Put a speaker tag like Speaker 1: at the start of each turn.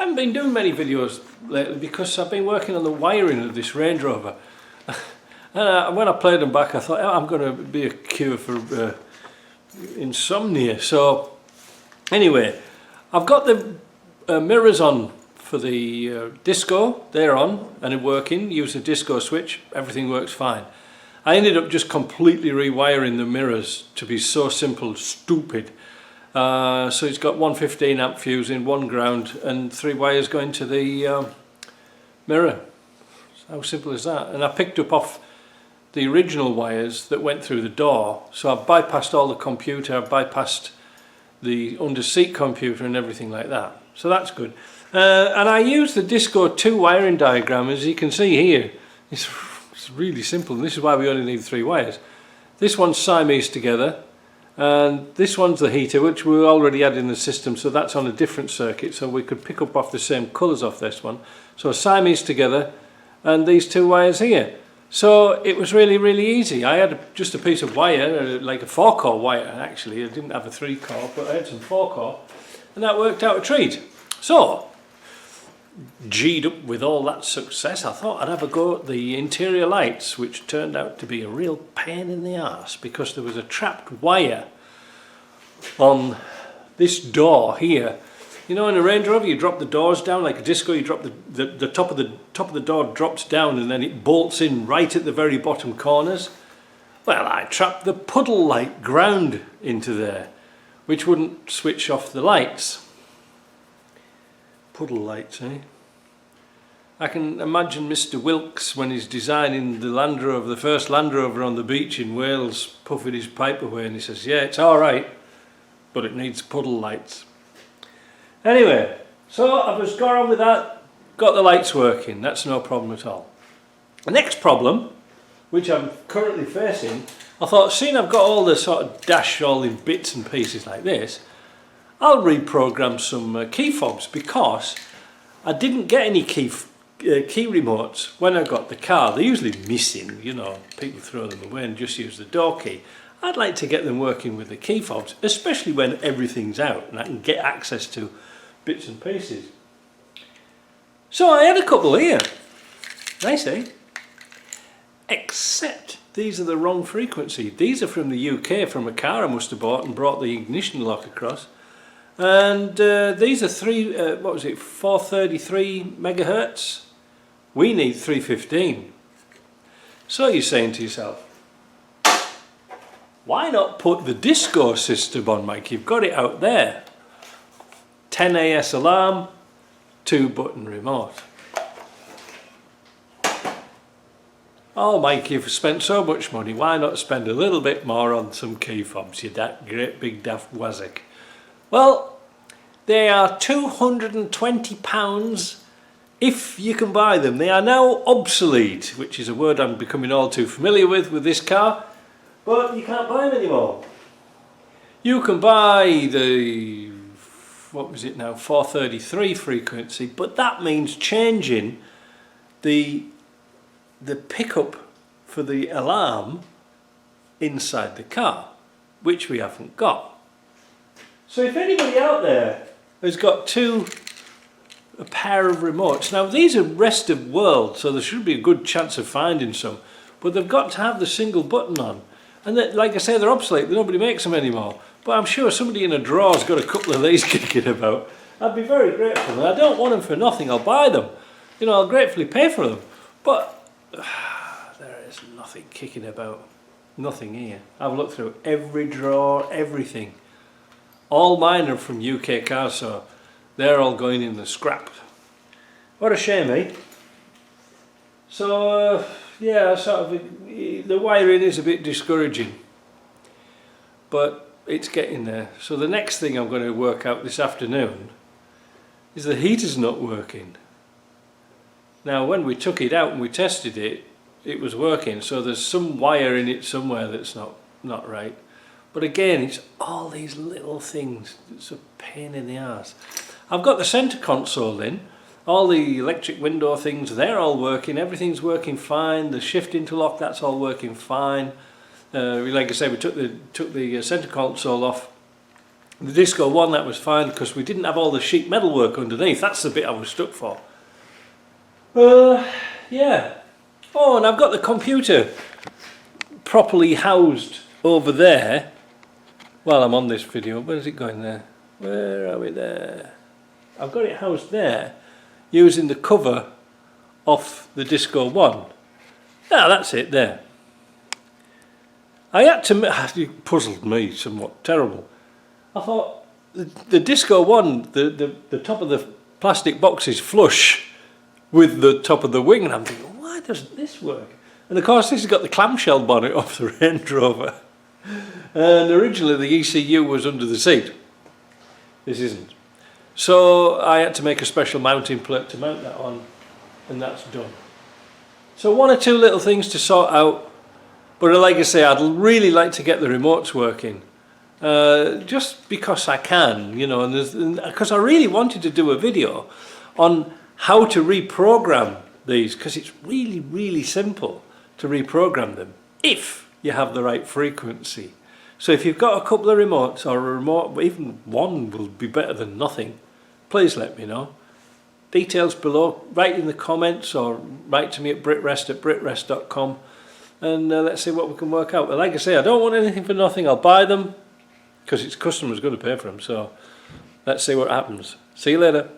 Speaker 1: haven't been doing many videos lately because I've been working on the wiring of this Range Rover. And when I played them back, I thought, oh, I'm going to be a cure for insomnia. So anyway, I've got the mirrors on for the disco. They're on and they're working. Use the disco switch, everything works fine. I ended up just completely rewiring the mirrors to be so simple, stupid. So it's got one 15 amp fuse in, one ground, and 3 wires going to the mirror. How simple is that? And I picked up off the original wires that went through the door, so I've bypassed all the computer, I've bypassed the under seat computer and everything like that. So that's good. And I used the Disco 2 wiring diagram, as you can see here. It's really simple, and this is why we only need 3 wires. This one's Siamese together, and this one's the heater, which we already had in the system, so that's on a different circuit, so we could pick up off the same colours off this one. So Siamese together, and these 2 wires here. So it was really easy. I had just a piece of wire, like a 4-core wire actually. I didn't have a 3-core, but I had some 4-core, and that worked out a treat. So, G'd up with all that success, I thought I'd have a go at the interior lights, which turned out to be a real pain in the arse because there was a trapped wire on this door here. You know, in a Range Rover, you drop the doors down like a Disco. You drop the top of the door drops down, and then it bolts in right at the very bottom corners. Well, I trapped the puddle light ground into there, which wouldn't switch off the lights. Puddle lights, eh? I can imagine Mr. Wilkes when he's designing the Land Rover, the first Land Rover on the beach in Wales, puffing his pipe away, and he says, yeah, it's all right, but it needs puddle lights. Anyway, so I've just got on with that, got the lights working, that's no problem at all. The next problem, which I'm currently facing, I thought, seeing I've got all the sort of dash all in bits and pieces like this, I'll reprogram some key fobs, because I didn't get any key remotes when I got the car. They're usually missing, you know, people throw them away and just use the door key. I'd like to get them working with the key fobs, especially when everything's out and I can get access to bits and pieces. So I had a couple here. Nice, eh? Except these are the wrong frequency. These are from the UK, from a car I must have bought and brought the ignition lock across. And these are 433 megahertz. We need 315. So you're saying to yourself, why not put the Disco system on, Mike? You've got it out there. 10 AS alarm, 2-button remote. Oh, Mike, you've spent so much money. Why not spend a little bit more on some key fobs, you that great big daft wazzick? Well, they are £220 if you can buy them. They are now obsolete, which is a word I'm becoming all too familiar with this car, but you can't buy them anymore. You can buy the, what was it now, 433 frequency, but that means changing the pickup for the alarm inside the car, which we haven't got. So if anybody out there has got a pair of remotes, now these are rest of world, so there should be a good chance of finding some, but they've got to have the single button on, and that, like I say, they're obsolete, nobody makes them anymore, but I'm sure somebody in a drawer's got a couple of these kicking about. I'd be very grateful, and I don't want them for nothing, I'll buy them, you know, I'll gratefully pay for them, but there is nothing kicking about, nothing here. I've looked through every drawer, everything. All mine are from UK cars, so they're all going in the scrap. What a shame, eh? So, yeah, sort of, the wiring is a bit discouraging, but it's getting there. So the next thing I'm going to work out this afternoon is the heater's not working. Now, when we took it out and we tested it, it was working, so there's some wire in it somewhere that's not right. But again, it's all these little things. It's a pain in the arse. I've got the centre console in. All the electric window things, they're all working. Everything's working fine. The shift interlock, that's all working fine. Like I say, we took the centre console off The Disco 1, that was fine because we didn't have all the sheet metal work underneath. That's the bit I was stuck for. Yeah. Oh, and I've got the computer properly housed over there while I'm on this video. Where is it going there? Where are we there? I've got it housed there using the cover off the Disco 1. Ah, that's it there. I had to, it puzzled me somewhat, terrible. I thought the Disco 1, the top of the plastic box is flush with the top of the wing, and I'm thinking, why doesn't this work? And of course this has got the clamshell bonnet off the Range Rover. And originally the ECU was under the seat. This isn't. So I had to make a special mounting plate to mount that on, and that's done. So one or two little things to sort out, but like I say, I'd really like to get the remotes working. Just because I can, you know, and because I really wanted to do a video on how to reprogram these, because it's really, really simple to reprogram them if you have the right frequency. So if you've got a couple of remotes, or a remote, even one will be better than nothing, please let me know. Details below, write in the comments or write to me at britrest@britrest.com, and let's see what we can work out. But like I say, I don't want anything for nothing. I'll buy them because it's customers going to pay for them. So let's see what happens. See you later.